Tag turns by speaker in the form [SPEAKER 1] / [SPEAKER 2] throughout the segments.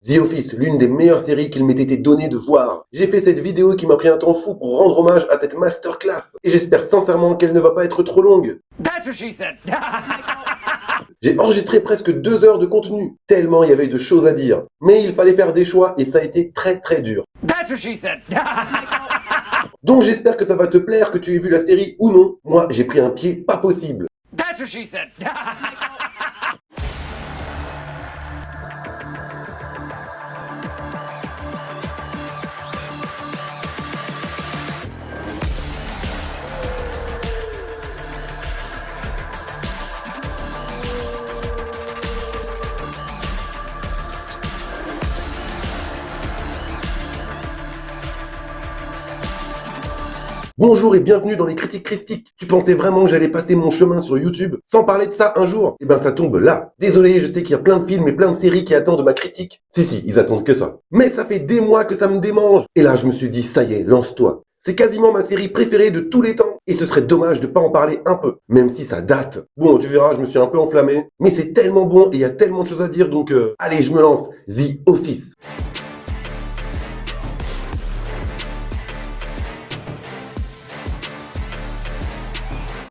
[SPEAKER 1] The Office, l'une des meilleures séries qu'il m'ait été donné de voir. J'ai fait cette vidéo qui m'a pris un temps fou pour rendre hommage à cette masterclass. Et j'espère sincèrement qu'elle ne va pas être trop longue.
[SPEAKER 2] That's what she said.
[SPEAKER 1] J'ai enregistré presque 2 heures de contenu, tellement il y avait de choses à dire. Mais il fallait faire des choix et ça a été très dur.
[SPEAKER 2] That's what she said.
[SPEAKER 1] Donc j'espère que ça va te plaire, que tu aies vu la série ou non. Moi, j'ai pris un pied pas possible.
[SPEAKER 2] That's what she said.
[SPEAKER 1] Bonjour et bienvenue dans les critiques christiques. Tu pensais vraiment que j'allais passer mon chemin sur YouTube sans parler de ça un jour? Eh ben ça tombe là. Désolé, je sais qu'il y a plein de films et plein de séries qui attendent ma critique. Si, ils attendent que ça. Mais ça fait des mois que ça me démange. Et là, je me suis dit, ça y est, lance-toi. C'est quasiment ma série préférée de tous les temps. Et ce serait dommage de pas en parler un peu. Même si ça date. Bon, tu verras, je me suis un peu enflammé. Mais c'est tellement bon et il y a tellement de choses à dire, donc allez, je me lance. The Office.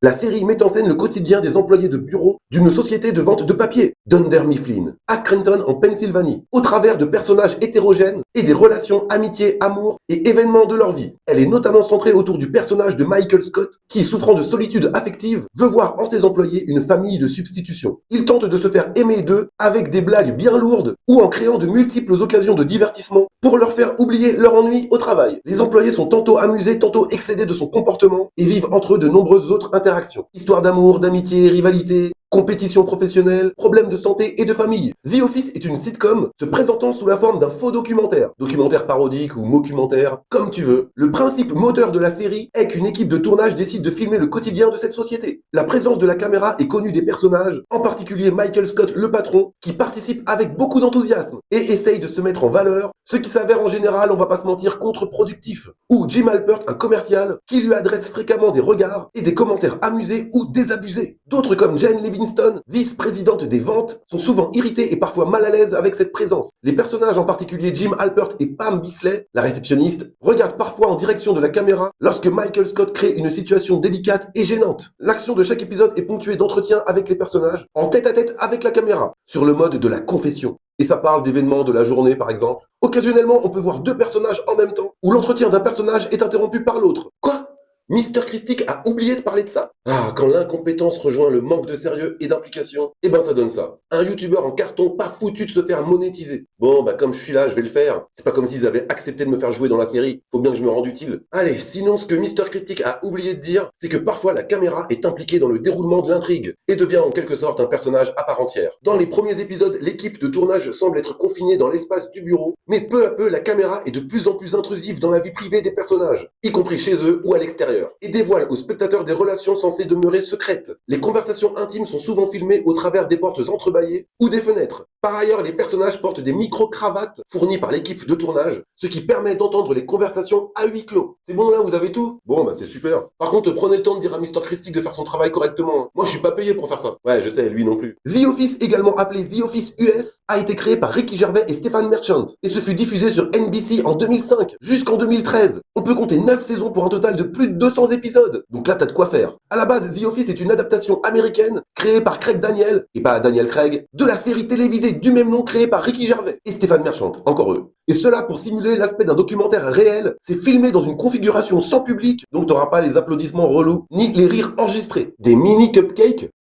[SPEAKER 1] La série met en scène le quotidien des employés de bureau d'une société de vente de papier, Dunder Mifflin, à Scranton en Pennsylvanie, au travers de personnages hétérogènes et des relations amitié, amour et événements de leur vie. Elle est notamment centrée autour du personnage de Michael Scott, qui, souffrant de solitude affective, veut voir en ses employés une famille de substitution. Il tente de se faire aimer d'eux avec des blagues bien lourdes ou en créant de multiples occasions de divertissement pour leur faire oublier leur ennui au travail. Les employés sont tantôt amusés, tantôt excédés de son comportement et vivent entre eux de nombreuses autres interactions. Histoire d'amour, d'amitié, rivalité, compétition professionnelle, problèmes de santé et de famille. The Office est une sitcom se présentant sous la forme d'un faux documentaire. Documentaire parodique ou mockumentaire, comme tu veux. Le principe moteur de la série est qu'une équipe de tournage décide de filmer le quotidien de cette société. La présence de la caméra est connue des personnages, en particulier Michael Scott le patron, qui participe avec beaucoup d'enthousiasme et essaye de se mettre en valeur, ce qui s'avère en général, on va pas se mentir, contre-productif. Ou Jim Halpert, un commercial, qui lui adresse fréquemment des regards et des commentaires amusés ou désabusés. D'autres comme Jane Livingston, vice-présidente des ventes, sont souvent irrités et parfois mal à l'aise avec cette présence. Les personnages, en particulier Jim Halpert et Pam Beasley, la réceptionniste, regardent parfois en direction de la caméra lorsque Michael Scott crée une situation délicate et gênante. L'action de chaque épisode est ponctuée d'entretiens avec les personnages, en tête-à-tête avec la caméra, sur le mode de la confession. Et ça parle d'événements de la journée, par exemple. Occasionnellement, on peut voir 2 personnages en même temps, où l'entretien d'un personnage est interrompu par l'autre. Quoi ? Mr. Christic a oublié de parler de ça? Ah, quand l'incompétence rejoint le manque de sérieux et d'implication, eh ben ça donne ça. Un youtubeur en carton pas foutu de se faire monétiser. Bon, bah comme je suis là, je vais le faire. C'est pas comme s'ils avaient accepté de me faire jouer dans la série. Faut bien que je me rende utile. Allez, sinon ce que Mr. Christic a oublié de dire, c'est que parfois la caméra est impliquée dans le déroulement de l'intrigue et devient en quelque sorte un personnage à part entière. Dans les premiers épisodes, l'équipe de tournage semble être confinée dans l'espace du bureau, mais peu à peu la caméra est de plus en plus intrusive dans la vie privée des personnages, y compris chez eux ou à l'extérieur, et dévoile aux spectateurs des relations censées demeurer secrètes. Les conversations intimes sont souvent filmées au travers des portes entrebâillées ou des fenêtres. Par ailleurs, les personnages portent des micro-cravates fournies par l'équipe de tournage, ce qui permet d'entendre les conversations à huis clos. C'est bon là, vous avez tout? Bon, bah c'est super. Par contre, prenez le temps de dire à Mr. Christic de faire son travail correctement. Moi, je suis pas payé pour faire ça. Ouais, je sais, lui non plus. The Office, également appelé The Office US, a été créé par Ricky Gervais et Stephen Merchant, et se fut diffusé sur NBC en 2005 jusqu'en 2013. On peut compter 9 saisons pour un total de plus de 200 épisodes. Donc là, t'as de quoi faire. À la base, The Office est une adaptation américaine créée par Craig Daniel, et pas Daniel Craig, de la série télévisée du même nom créée par Ricky Gervais et Stephen Merchant, encore eux. Et cela pour simuler l'aspect d'un documentaire réel, c'est filmé dans une configuration sans public, donc t'auras pas les applaudissements relous, ni les rires enregistrés. Des mini cupcakes,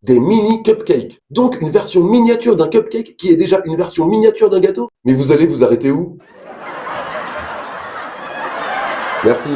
[SPEAKER 1] donc une version miniature d'un cupcake qui est déjà une version miniature d'un gâteau. Mais vous allez vous arrêter où? Merci,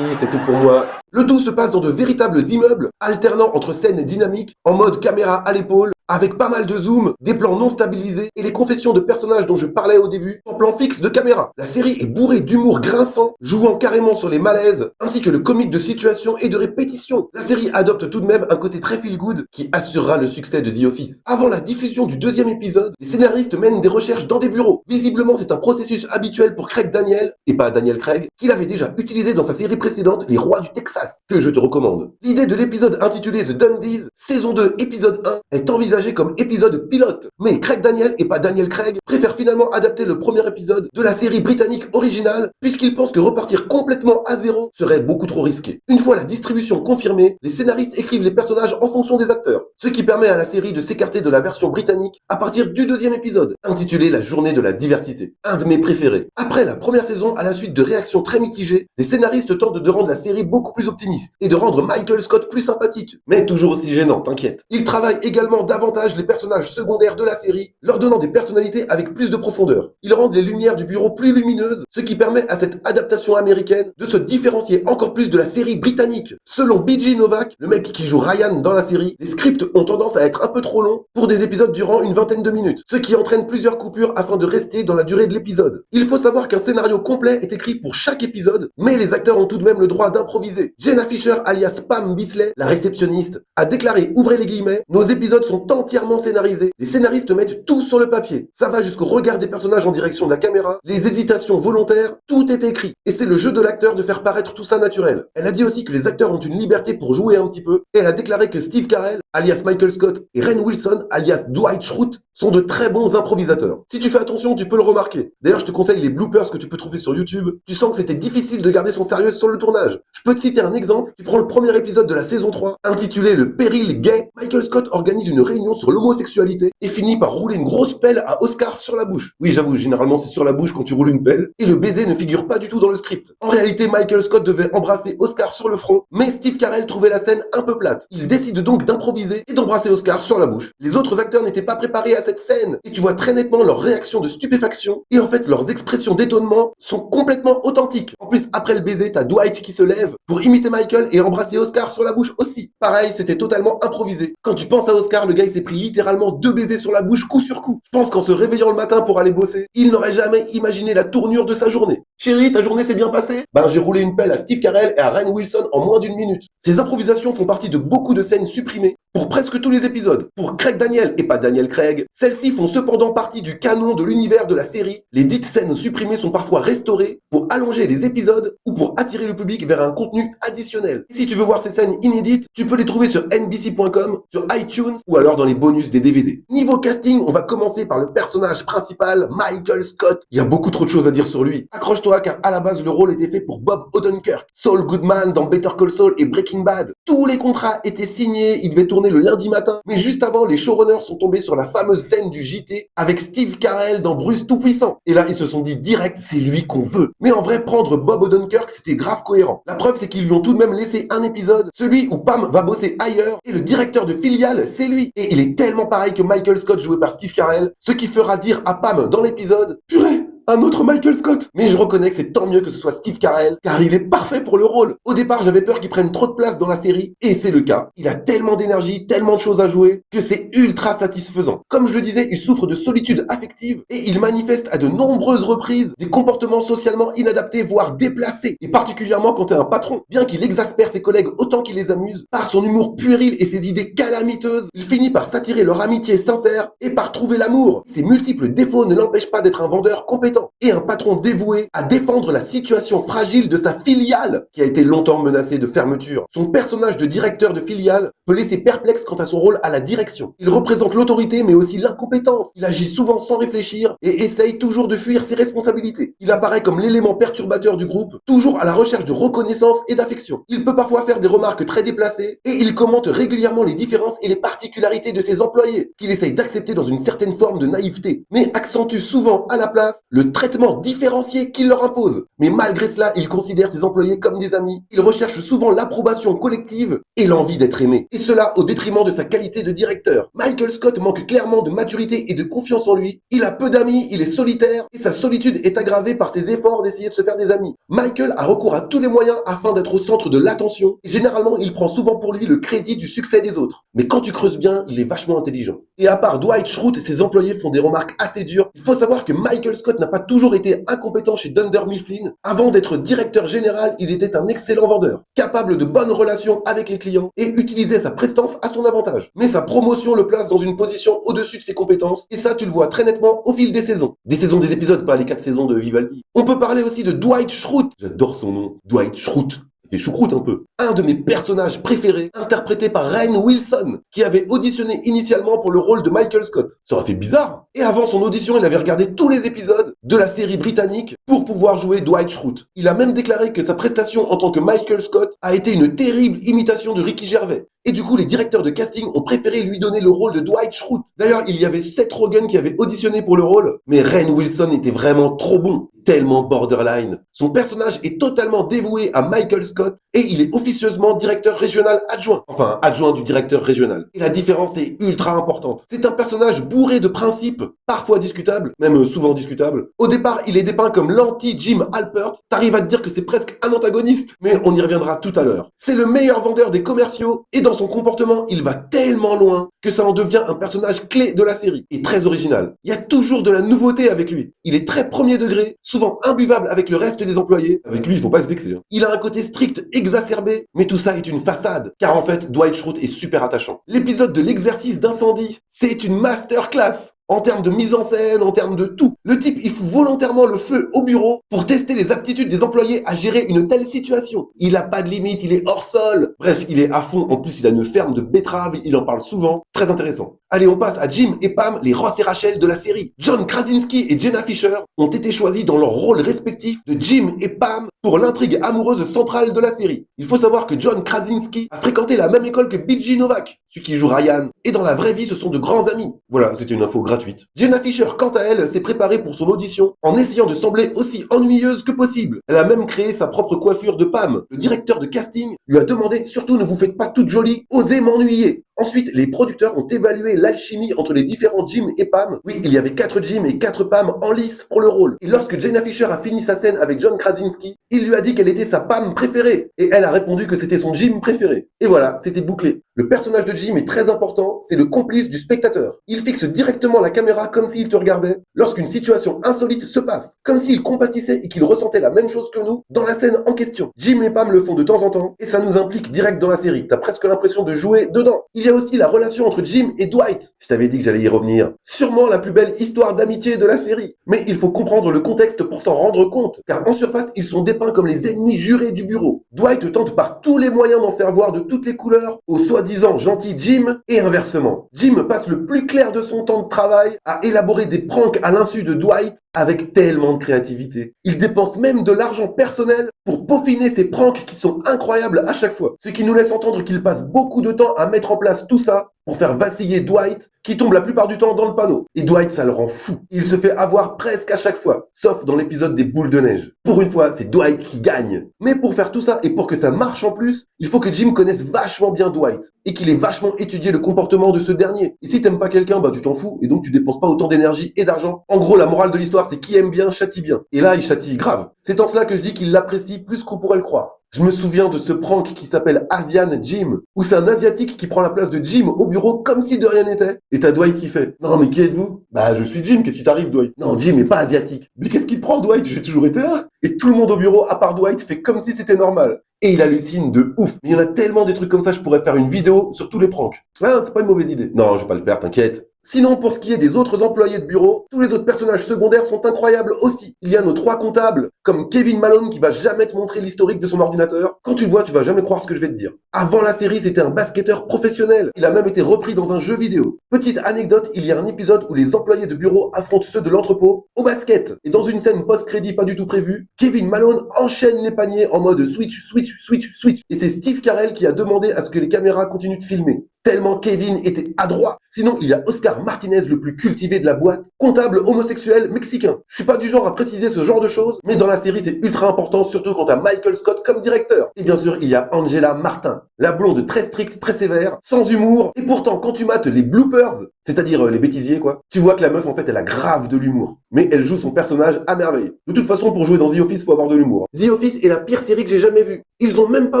[SPEAKER 1] c'est tout pour moi. Le tout se passe dans de véritables immeubles, alternant entre scènes dynamiques, en mode caméra à l'épaule, avec pas mal de zoom, des plans non stabilisés et les confessions de personnages dont je parlais au début, en plan fixe de caméra. La série est bourrée d'humour grinçant, jouant carrément sur les malaises, ainsi que le comique de situation et de répétition. La série adopte tout de même un côté très feel-good qui assurera le succès de The Office. Avant la diffusion du 2e épisode, les scénaristes mènent des recherches dans des bureaux. Visiblement, c'est un processus habituel pour Craig Daniel, et pas Daniel Craig, qu'il avait déjà utilisé dans sa série précédente, Les Rois du Texas. classe que je te recommande. L'idée de l'épisode intitulé The Dundies, saison 2, épisode 1, est envisagée comme épisode pilote. Mais Craig Daniel, et pas Daniel Craig, préfère finalement adapter le premier épisode de la série britannique originale, puisqu'il pense que repartir complètement à zéro serait beaucoup trop risqué. Une fois la distribution confirmée, les scénaristes écrivent les personnages en fonction des acteurs, ce qui permet à la série de s'écarter de la version britannique à partir du deuxième épisode, intitulé La Journée de la Diversité, un de mes préférés. Après la première saison, à la suite de réactions très mitigées, les scénaristes tentent de rendre la série beaucoup plus optimiste et de rendre Michael Scott plus sympathique, mais toujours aussi gênant, t'inquiète. Ils travaillent également davantage les personnages secondaires de la série, leur donnant des personnalités avec plus de profondeur. Ils rendent les lumières du bureau plus lumineuses, ce qui permet à cette adaptation américaine de se différencier encore plus de la série britannique. Selon B.J. Novak, le mec qui joue Ryan dans la série, les scripts ont tendance à être un peu trop longs pour des épisodes durant une vingtaine de minutes, ce qui entraîne plusieurs coupures afin de rester dans la durée de l'épisode. Il faut savoir qu'un scénario complet est écrit pour chaque épisode, mais les acteurs ont tout de même le droit d'improviser. Jenna Fisher, alias Pam Beasley, la réceptionniste, a déclaré, ouvrez les guillemets, nos épisodes sont entièrement scénarisés. Les scénaristes mettent tout sur le papier. Ça va jusqu'au regard des personnages en direction de la caméra, les hésitations volontaires, tout est écrit. Et c'est le jeu de l'acteur de faire paraître tout ça naturel. Elle a dit aussi que les acteurs ont une liberté pour jouer un petit peu, et elle a déclaré que Steve Carell, alias Michael Scott, et Rainn Wilson, alias Dwight Schrute, sont de très bons improvisateurs. Si tu fais attention, tu peux le remarquer. D'ailleurs, je te conseille les bloopers que tu peux trouver sur YouTube. Tu sens que c'était difficile de garder son sérieux sur le tournage. Je peux te citer un exemple. Tu prends le premier épisode de la saison 3, intitulé Le péril gay. Michael Scott organise une réunion sur l'homosexualité et finit par rouler une grosse pelle à Oscar sur la bouche. Oui, j'avoue, généralement c'est sur la bouche quand tu roules une pelle. Et le baiser ne figure pas du tout dans le script. En réalité, Michael Scott devait embrasser Oscar sur le front, mais Steve Carell trouvait la scène un peu plate. Il décide donc d'improviser et d'embrasser Oscar sur la bouche. Les autres acteurs n'étaient pas préparés à cette scène et tu vois très nettement leur réaction de stupéfaction et en fait leurs expressions d'étonnement sont complètement authentiques. En plus, après le baiser, t'as Dwight qui se lève pour imiter Michael et embrasser Oscar sur la bouche aussi. Pareil, c'était totalement improvisé. Quand tu penses à Oscar, le gars il s'est pris littéralement 2 baisers sur la bouche coup sur coup. Je pense qu'en se réveillant le matin pour aller bosser, il n'aurait jamais imaginé la tournure de sa journée. Chérie, ta journée s'est bien passée? Ben j'ai roulé une pelle à Steve Carell et à Rainn Wilson en moins d'1 minute. Ces improvisations font partie de beaucoup de scènes supprimées pour presque tous les épisodes. Pour Craig Daniel et pas Daniel Craig, celles-ci font cependant partie du canon de l'univers de la série. Les dites scènes supprimées sont parfois restaurées pour allonger les épisodes ou pour attirer le public vers un contenu additionnel. Et si tu veux voir ces scènes inédites, tu peux les trouver sur NBC.com, sur iTunes ou alors dans les bonus des DVD. Niveau casting, on va commencer par le personnage principal, Michael Scott. Il y a beaucoup trop de choses à dire sur lui. Accroche-toi car à la base le rôle était fait pour Bob Odenkirk, Saul Goodman dans Better Call Saul et Breaking Bad. Tous les contrats étaient signés, il devait tourner le lundi matin, mais juste avant, les showrunners sont tombés sur la fameuse scène du JT avec Steve Carell dans Bruce Tout-Puissant. Et là, ils se sont dit direct, c'est lui qu'on veut. Mais en vrai, prendre Bob Odenkirk, c'était grave cohérent. La preuve, c'est qu'ils lui ont tout de même laissé un épisode, celui où Pam va bosser ailleurs, et le directeur de filiale, c'est lui. Et il est tellement pareil que Michael Scott joué par Steve Carell, ce qui fera dire à Pam dans l'épisode, purée, un autre Michael Scott. Mais je reconnais que c'est tant mieux que ce soit Steve Carell, car il est parfait pour le rôle. Au départ, j'avais peur qu'il prenne trop de place dans la série, et c'est le cas. Il a tellement d'énergie, tellement de choses à jouer, que c'est ultra satisfaisant. Comme je le disais, il souffre de solitude affective, et il manifeste à de nombreuses reprises des comportements socialement inadaptés, voire déplacés, et particulièrement quand t'es un patron. Bien qu'il exaspère ses collègues autant qu'il les amuse, par son humour puéril et ses idées calamiteuses, il finit par s'attirer leur amitié sincère, et par trouver l'amour. Ses multiples défauts ne l'empêchent pas d'être un vendeur compétent et un patron dévoué à défendre la situation fragile de sa filiale qui a été longtemps menacée de fermeture. Son personnage de directeur de filiale peut laisser perplexe quant à son rôle à la direction. Il représente l'autorité mais aussi l'incompétence. Il agit souvent sans réfléchir et essaye toujours de fuir ses responsabilités. Il apparaît comme l'élément perturbateur du groupe, toujours à la recherche de reconnaissance et d'affection. Il peut parfois faire des remarques très déplacées et il commente régulièrement les différences et les particularités de ses employés, qu'il essaye d'accepter dans une certaine forme de naïveté, mais accentue souvent à la place le traitement différencié qu'il leur impose. Mais malgré cela, il considère ses employés comme des amis. Il recherche souvent l'approbation collective et l'envie d'être aimé. Et cela au détriment de sa qualité de directeur. Michael Scott manque clairement de maturité et de confiance en lui. Il a peu d'amis, il est solitaire et sa solitude est aggravée par ses efforts d'essayer de se faire des amis. Michael a recours à tous les moyens afin d'être au centre de l'attention. Et généralement, il prend souvent pour lui le crédit du succès des autres. Mais quand tu creuses bien, il est vachement intelligent. Et à part Dwight Schrute, ses employés font des remarques assez dures. Il faut savoir que Michael Scott n'a pas toujours été incompétent chez Dunder Mifflin. Avant d'être directeur général, il était un excellent vendeur, capable de bonnes relations avec les clients et utilisait sa prestance à son avantage. Mais sa promotion le place dans une position au-dessus de ses compétences et ça, tu le vois très nettement au fil des saisons. Des épisodes, pas les 4 saisons de Vivaldi. On peut parler aussi de Dwight Schrute. J'adore son nom, Dwight Schrute. Ça fait choucroute un peu. Un de mes personnages préférés, interprété par Rainn Wilson, qui avait auditionné initialement pour le rôle de Michael Scott. Ça aurait fait bizarre. Et avant son audition, il avait regardé tous les épisodes de la série britannique pour pouvoir jouer Dwight Schrute. Il a même déclaré que sa prestation en tant que Michael Scott a été une terrible imitation de Ricky Gervais. Et du coup, les directeurs de casting ont préféré lui donner le rôle de Dwight Schrute. D'ailleurs, il y avait Seth Rogen qui avait auditionné pour le rôle, mais Rainn Wilson était vraiment trop bon, tellement borderline. Son personnage est totalement dévoué à Michael Scott et il est officieusement directeur régional adjoint. Enfin, adjoint du directeur régional. Et la différence est ultra importante. C'est un personnage bourré de principes, parfois discutables, même souvent discutables. Au départ, il est dépeint comme l'anti-Jim Halpert. T'arrives à te dire que c'est presque un antagoniste, mais on y reviendra tout à l'heure. C'est le meilleur vendeur des commerciaux et dans son comportement, il va tellement loin que ça en devient un personnage clé de la série et très original. Il y a toujours de la nouveauté avec lui. Il est très premier degré, souvent imbuvable avec le reste des employés. Avec lui, il faut pas se vexer. Il a un côté strict exacerbé, mais tout ça est une façade, car en fait, Dwight Schrute est super attachant. L'épisode de l'exercice d'incendie, c'est une masterclass. En termes de mise en scène, en termes de tout. Le type, il fout volontairement le feu au bureau pour tester les aptitudes des employés à gérer une telle situation. Il a pas de limite, il est hors sol. Bref, il est à fond. En plus, il a une ferme de betteraves, il en parle souvent. Très intéressant. Allez, on passe à Jim et Pam, les Ross et Rachel de la série. John Krasinski et Jenna Fischer ont été choisis dans leur rôle respectif de Jim et Pam pour l'intrigue amoureuse centrale de la série. Il faut savoir que John Krasinski a fréquenté la même école que B.J. Novak, celui qui joue Ryan. Et dans la vraie vie, ce sont de grands amis. Voilà, c'était une info gratuite. Jenna Fischer, quant à elle, s'est préparée pour son audition en essayant de sembler aussi ennuyeuse que possible. Elle a même créé sa propre coiffure de Pam. Le directeur de casting lui a demandé « Surtout ne vous faites pas toute jolie, osez m'ennuyer ». Ensuite, les producteurs ont évalué l'alchimie entre les différents Jim et Pam. Oui, il y avait 4 Jim et 4 Pam en lice pour le rôle. Et lorsque Jenna Fischer a fini sa scène avec John Krasinski, il lui a dit qu'elle était sa Pam préférée. Et elle a répondu que c'était son Jim préféré. Et voilà, c'était bouclé. Le personnage de Jim est très important, c'est le complice du spectateur. Il fixe directement la caméra comme s'il te regardait lorsqu'une situation insolite se passe. Comme s'il compatissait et qu'il ressentait la même chose que nous dans la scène en question. Jim et Pam le font de temps en temps et ça nous implique direct dans la série. T'as presque l'impression de jouer dedans. Il y a aussi la relation entre Jim et Dwight. Je t'avais dit que j'allais y revenir. Sûrement la plus belle histoire d'amitié de la série. Mais il faut comprendre le contexte pour s'en rendre compte. Car en surface, ils sont dépeints comme les ennemis jurés du bureau. Dwight tente par tous les moyens d'en faire voir de toutes les couleurs au soi-disant gentil Jim et inversement. Jim passe le plus clair de son temps de travail à élaborer des pranks à l'insu de Dwight avec tellement de créativité. Il dépense même de l'argent personnel pour peaufiner ses pranks qui sont incroyables à chaque fois. Ce qui nous laisse entendre qu'il passe beaucoup de temps à mettre en place tout ça pour faire vaciller Dwight, qui tombe la plupart du temps dans le panneau. Et Dwight, ça le rend fou. Il se fait avoir presque à chaque fois, sauf dans l'épisode des boules de neige. Pour une fois, c'est Dwight qui gagne. Mais pour faire tout ça, et pour que ça marche en plus, il faut que Jim connaisse vachement bien Dwight, et qu'il ait vachement étudié le comportement de ce dernier. Et si t'aimes pas quelqu'un, bah tu t'en fous, et donc tu dépenses pas autant d'énergie et d'argent. En gros, la morale de l'histoire, c'est qui aime bien, châtie bien. Et là, il châtie grave. C'est en cela que je dis qu'il l'apprécie plus qu'on pourrait le croire. Je me souviens de ce prank qui s'appelle Asian Jim, où c'est un asiatique qui prend la place de Jim au bureau comme si de rien n'était. Et t'as Dwight qui fait « Non mais qui êtes-vous ?»« Bah je suis Jim, qu'est-ce qui t'arrive Dwight ?»« Non, Jim est pas asiatique. »« Mais qu'est-ce qui te prend Dwight ? J'ai toujours été là. » Et tout le monde au bureau, à part Dwight, fait comme si c'était normal. Et il hallucine de ouf. Il y en a tellement des trucs comme ça, je pourrais faire une vidéo sur tous les pranks. Ouais, c'est pas une mauvaise idée. Non, je vais pas le faire, t'inquiète. Sinon, pour ce qui est des autres employés de bureau, tous les autres personnages secondaires sont incroyables aussi. Il y a nos 3 comptables, comme Kevin Malone qui va jamais te montrer l'historique de son ordinateur. Quand tu le vois, tu vas jamais croire ce que je vais te dire. Avant la série, c'était un basketteur professionnel. Il a même été repris dans un jeu vidéo. Petite anecdote, il y a un épisode où les employés de bureau affrontent ceux de l'entrepôt au basket. Et dans une scène post-crédit pas du tout prévue, Kevin Malone enchaîne les paniers en mode switch, switch, switch, switch. Et c'est Steve Carell qui a demandé à ce que les caméras continuent de filmer. Tellement Kevin était adroit. Sinon, il y a Oscar Martinez, le plus cultivé de la boîte, comptable homosexuel mexicain. Je suis pas du genre à préciser ce genre de choses, mais dans la série, c'est ultra important, surtout quand t'as Michael Scott comme directeur. Et bien sûr, il y a Angela Martin, la blonde très stricte, très sévère, sans humour. Et pourtant, quand tu mates les bloopers, c'est-à-dire les bêtisiers quoi, tu vois que la meuf, en fait, elle a grave de l'humour. Mais elle joue son personnage à merveille. De toute façon, pour jouer dans The Office, faut avoir de l'humour. The Office est la pire série que j'ai jamais vue. Ils ont même pas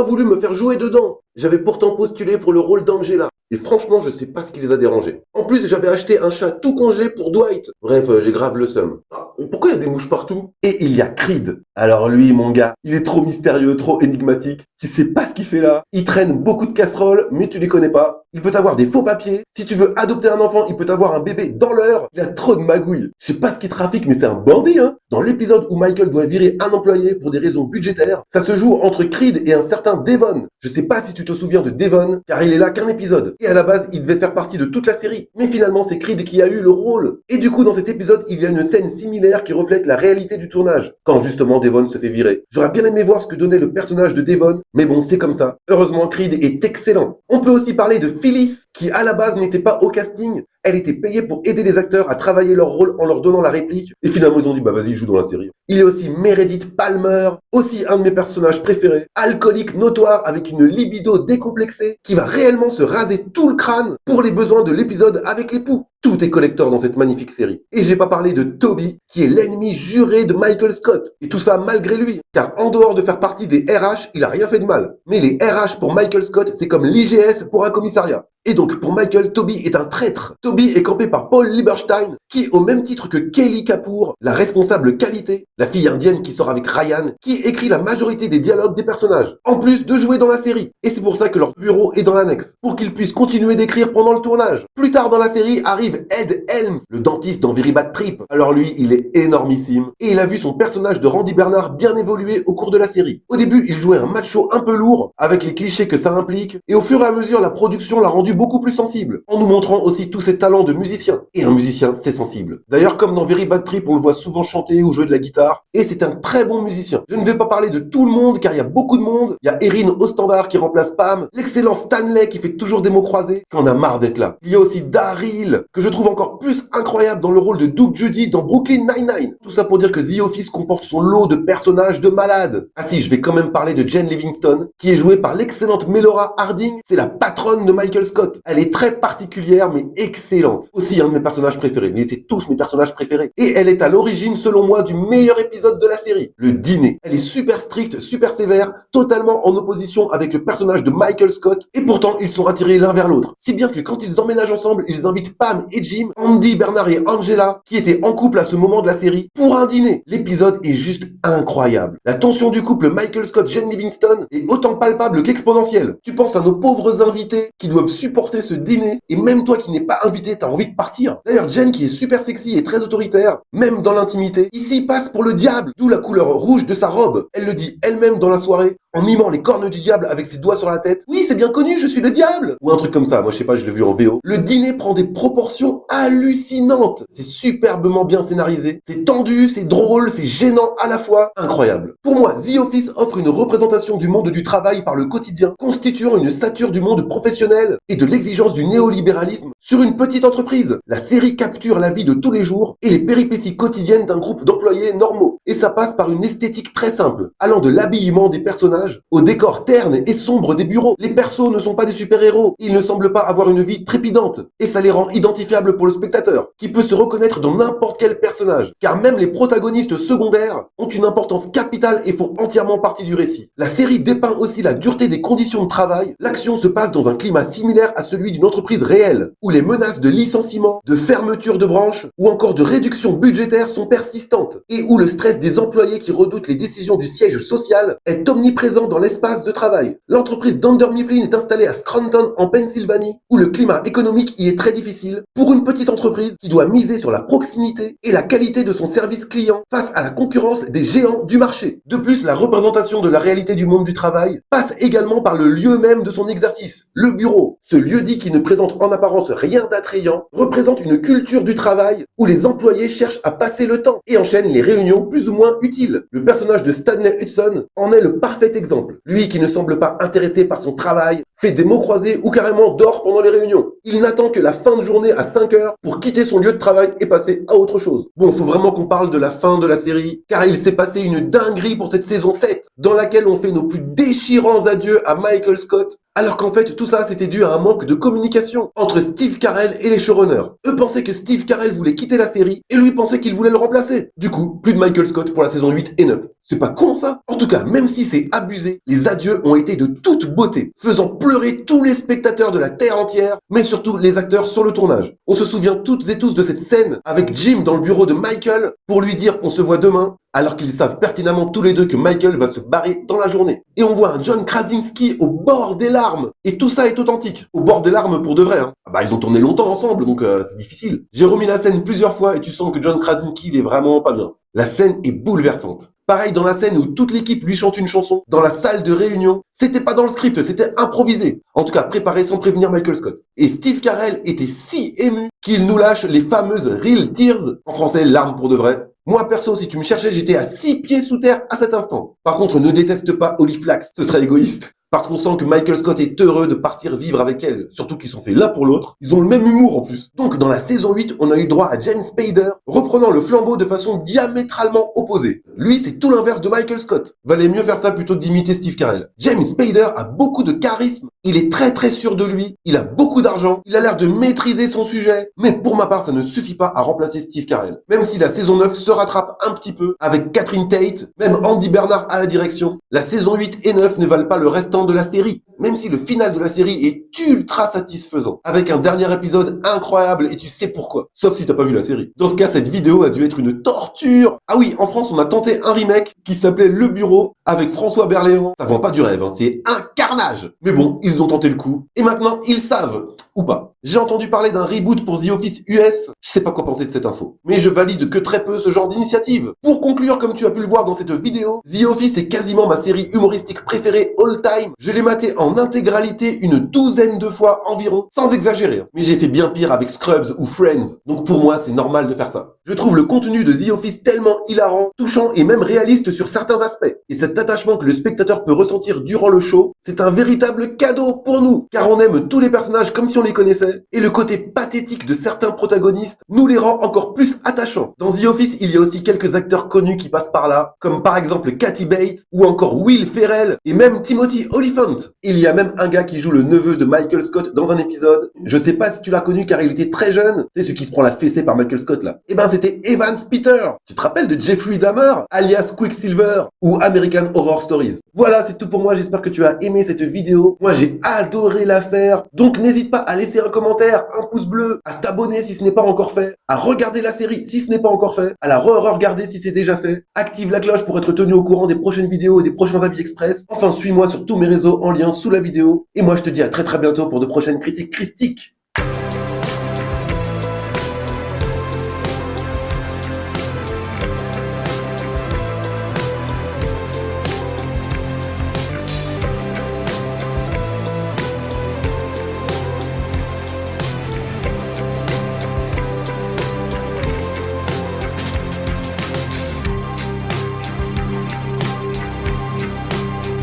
[SPEAKER 1] voulu me faire jouer dedans. J'avais pourtant postulé pour le rôle d'Angela. Et franchement, je sais pas ce qui les a dérangés. En plus, j'avais acheté un chat tout congelé pour Dwight. Bref, j'ai grave le seum. Ah, mais pourquoi il y a des mouches partout? Et il y a Creed. Alors lui, mon gars, il est trop mystérieux, trop énigmatique. Tu sais pas ce qu'il fait là. Il traîne beaucoup de casseroles, mais tu les connais pas. Il peut avoir des faux papiers. Si tu veux adopter un enfant, il peut avoir un bébé dans l'heure. Il a trop de magouilles. Je sais pas ce qu'il trafique, mais c'est un bandit, hein. Dans l'épisode où Michael doit virer un employé pour des raisons budgétaires, ça se joue entre Creed et un certain Devon. Je sais pas si tu te souviens de Devon, car il est là qu'un épisode. Et à la base, il devait faire partie de toute la série. Mais finalement, c'est Creed qui a eu le rôle. Et du coup, dans cet épisode, il y a une scène similaire qui reflète la réalité du tournage. Quand justement Devon se fait virer. J'aurais bien aimé voir ce que donnait le personnage de Devon, mais bon, c'est comme ça. Heureusement, Creed est excellent. On peut aussi parler de Phyllis, qui à la base n'était pas au casting. Elle était payée pour aider les acteurs à travailler leur rôle en leur donnant la réplique. Et finalement, ils ont dit, bah vas-y, joue dans la série. Il y a aussi Meredith Palmer, aussi un de mes personnages préférés. Alcoolique notoire avec une libido décomplexée, qui va réellement se raser tout le crâne pour les besoins de l'épisode avec l'époux. Tout est collector dans cette magnifique série. Et j'ai pas parlé de Toby, qui est l'ennemi juré de Michael Scott. Et tout ça malgré lui. Car en dehors de faire partie des RH, il a rien fait de mal. Mais les RH pour Michael Scott, c'est comme l'IGS pour un commissariat. Et donc, pour Michael, Toby est un traître. Toby est campé par Paul Lieberstein, qui, au même titre que Kelly Kapoor, la responsable qualité, la fille indienne qui sort avec Ryan, qui écrit la majorité des dialogues des personnages, en plus de jouer dans la série. Et c'est pour ça que leur bureau est dans l'annexe, pour qu'ils puissent continuer d'écrire pendant le tournage. Plus tard dans la série arrive Ed Helms, le dentiste dans Very Bad Trip. Alors lui, il est énormissime, et il a vu son personnage de Randy Bernard bien évoluer au cours de la série. Au début, il jouait un macho un peu lourd, avec les clichés que ça implique, et au fur et à mesure, la production l'a rendu beaucoup plus sensible, en nous montrant aussi tous ses talents de musicien. Et un musicien, c'est sensible. D'ailleurs, comme dans Very Bad Trip, on le voit souvent chanter ou jouer de la guitare, et c'est un très bon musicien. Je ne vais pas parler de tout le monde, car il y a beaucoup de monde. Il y a Erin au standard qui remplace Pam, l'excellent Stanley qui fait toujours des mots croisés, qu'on a marre d'être là. Il y a aussi Daryl, que je trouve encore plus incroyable dans le rôle de Doug Judy dans Brooklyn Nine-Nine. Tout ça pour dire que The Office comporte son lot de personnages de malades. Ah si, je vais quand même parler de Jen Livingston, qui est jouée par l'excellente Melora Harding. C'est la patronne de Michael Scott. Elle est très particulière, mais excellente. Aussi un de mes personnages préférés. Mais c'est tous mes personnages préférés. Et elle est à l'origine, selon moi, du meilleur épisode de la série. Le dîner. Elle est super stricte, super sévère, totalement en opposition avec le personnage de Michael Scott. Et pourtant, ils sont attirés l'un vers l'autre. Si bien que quand ils emménagent ensemble, ils invitent Pam et Jim, Andy, Bernard et Angela, qui étaient en couple à ce moment de la série, pour un dîner. L'épisode est juste incroyable. La tension du couple Michael Scott-Jen Livingston est autant palpable qu'exponentielle. Tu penses à nos pauvres invités qui doivent supporter ce dîner, et même toi qui n'es pas invité, t'as envie de partir. D'ailleurs, Jen, qui est super sexy et très autoritaire, même dans l'intimité, ici passe pour le diable, d'où la couleur rouge de sa robe. Elle le dit elle-même dans la soirée, en mimant les cornes du diable avec ses doigts sur la tête. Oui, c'est bien connu, je suis le diable! Ou un truc comme ça, moi je sais pas, je l'ai vu en VO. Le dîner prend des proportions hallucinantes. C'est superbement bien scénarisé, c'est tendu, c'est drôle, c'est gênant à la fois. Incroyable. Pour moi, The Office offre une représentation du monde du travail par le quotidien, constituant une satire du monde professionnel et de l'exigence du néolibéralisme sur une petite entreprise. La série capture la vie de tous les jours et les péripéties quotidiennes d'un groupe d'employés normaux. Et ça passe par une esthétique très simple, allant de l'habillement des personnages au décor terne et sombre des bureaux. Les persos ne sont pas des super-héros, ils ne semblent pas avoir une vie trépidante, et ça les rend identifiables pour le spectateur, qui peut se reconnaître dans n'importe quel personnage, car même les protagonistes secondaires ont une importance capitale et font entièrement partie du récit. La série dépeint aussi la dureté des conditions de travail. L'action se passe dans un climat similaire à celui d'une entreprise réelle, où les menaces de licenciement, de fermeture de branches ou encore de réduction budgétaire sont persistantes, et où le stress des employés qui redoutent les décisions du siège social est omniprésent dans l'espace de travail. L'entreprise Dunder Mifflin est installée à Scranton en Pennsylvanie, où le climat économique y est très difficile pour une petite entreprise qui doit miser sur la proximité et la qualité de son service client face à la concurrence des géants du marché. De plus, la représentation de la réalité du monde du travail passe également par le lieu même de son exercice, le bureau. Ce lieu-dit qui ne présente en apparence rien d'attrayant représente une culture du travail où les employés cherchent à passer le temps et enchaînent les réunions plus ou moins utiles. Le personnage de Stanley Hudson en est le parfait exemple. Lui qui ne semble pas intéressé par son travail, fait des mots croisés ou carrément dort pendant les réunions. Il n'attend que la fin de journée à 5 heures pour quitter son lieu de travail et passer à autre chose. Bon, faut vraiment qu'on parle de la fin de la série, car il s'est passé une dinguerie pour cette saison 7, dans laquelle on fait nos plus déchirants adieux à Michael Scott, Alors qu'en fait, tout ça, c'était dû à un manque de communication entre Steve Carell et les showrunners. Eux pensaient que Steve Carell voulait quitter la série, et lui pensait qu'il voulait le remplacer. Du coup, plus de Michael Scott pour la saison 8 et 9. C'est pas con ça? En tout cas, même si c'est abusé, les adieux ont été de toute beauté, faisant pleurer tous les spectateurs de la Terre entière, mais surtout les acteurs sur le tournage. On se souvient toutes et tous de cette scène avec Jim dans le bureau de Michael pour lui dire on se voit demain, alors qu'ils savent pertinemment tous les deux que Michael va se barrer dans la journée. Et on voit un John Krasinski au bord des larmes. Et tout ça est authentique. Au bord des larmes pour de vrai. Hein. Ah bah ils ont tourné longtemps ensemble, donc c'est difficile. J'ai remis la scène plusieurs fois et tu sens que John Krasinski il est vraiment pas bien. La scène est bouleversante. Pareil dans la scène où toute l'équipe lui chante une chanson, dans la salle de réunion. C'était pas dans le script, c'était improvisé. En tout cas, préparé sans prévenir Michael Scott. Et Steve Carell était si ému qu'il nous lâche les fameuses Real Tears, en français larmes pour de vrai. Moi perso, si tu me cherchais, j'étais à 6 pieds sous terre à cet instant. Par contre, ne déteste pas Holly Flax, ce serait égoïste. Parce qu'on sent que Michael Scott est heureux de partir vivre avec elle, surtout qu'ils sont faits l'un pour l'autre. Ils ont le même humour en plus. Donc dans la saison 8, on a eu droit à James Spader, reprenant le flambeau de façon diamétralement opposée. Lui, c'est tout l'inverse de Michael Scott. Valait mieux faire ça plutôt que d'imiter Steve Carell. James Spader a beaucoup de charisme, il est très sûr de lui, il a beaucoup d'argent, il a l'air de maîtriser son sujet. Mais pour ma part, ça ne suffit pas à remplacer Steve Carell. Même si la saison 9 se rattrape un petit peu, avec Catherine Tate, même Andy Bernard à la direction, la saison 8 et 9 ne valent pas le restant de la série, même si le final de la série est ultra satisfaisant, avec un dernier épisode incroyable et tu sais pourquoi, sauf si t'as pas vu la série. Dans ce cas, cette vidéo a dû être une torture. Ah oui, en France, on a tenté un remake qui s'appelait Le Bureau, avec François Berléand. Ça vend pas du rêve, hein, c'est un carnage. Mais bon, ils ont tenté le coup, et maintenant, ils savent, ou pas. J'ai entendu parler d'un reboot pour The Office US, je sais pas quoi penser de cette info, mais je valide que très peu ce genre d'initiative. Pour conclure, comme tu as pu le voir dans cette vidéo, The Office est quasiment ma série humoristique préférée all time. Je l'ai maté en intégralité une douzaine de fois environ, sans exagérer. Mais j'ai fait bien pire avec Scrubs ou Friends, donc pour moi c'est normal de faire ça. Je trouve le contenu de The Office tellement hilarant, touchant et même réaliste sur certains aspects. Et cet attachement que le spectateur peut ressentir durant le show, c'est un véritable cadeau pour nous, car on aime tous les personnages comme si on les connaissait, et le côté pathétique de certains protagonistes nous les rend encore plus attachants. Dans The Office, il y a aussi quelques acteurs connus qui passent par là, comme par exemple Kathy Bates, ou encore Will Ferrell, et même Timothy Olyphant. Il y a même un gars qui joue le neveu de Michael Scott dans un épisode. Je sais pas si tu l'as connu car il était très jeune. C'est celui qui se prend la fessée par Michael Scott là. Eh ben c'était Evans Peter. Tu te rappelles de Jeffrey Dahmer, alias Quicksilver, ou American Horror Stories. Voilà, c'est tout pour moi. J'espère que tu as aimé cette vidéo. Moi j'ai adoré la faire. Donc n'hésite pas à laisser un commentaire, un pouce bleu, à t'abonner si ce n'est pas encore fait, à regarder la série si ce n'est pas encore fait, à la re-regarder si c'est déjà fait. Active la cloche pour être tenu au courant des prochaines vidéos et des prochains avis express. Enfin, suis-moi sur tous mes réseaux en lien sous la vidéo. Et moi, je te dis à très bientôt pour de prochaines critiques christiques.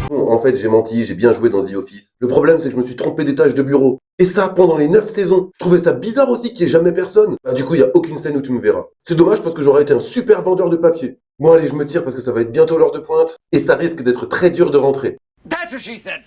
[SPEAKER 1] Bon, en fait, j'ai menti, j'ai bien joué dans The Office. Le problème, c'est que je me suis trompé d'étage de bureau. Et ça, pendant les 9 saisons. Je trouvais ça bizarre aussi qu'il n'y ait jamais personne. Bah, du coup, il n'y a aucune scène où tu me verras. C'est dommage parce que j'aurais été un super vendeur de papier. Bon, allez, je me tire parce que ça va être bientôt l'heure de pointe. Et ça risque d'être très dur de rentrer.
[SPEAKER 2] That's what she said.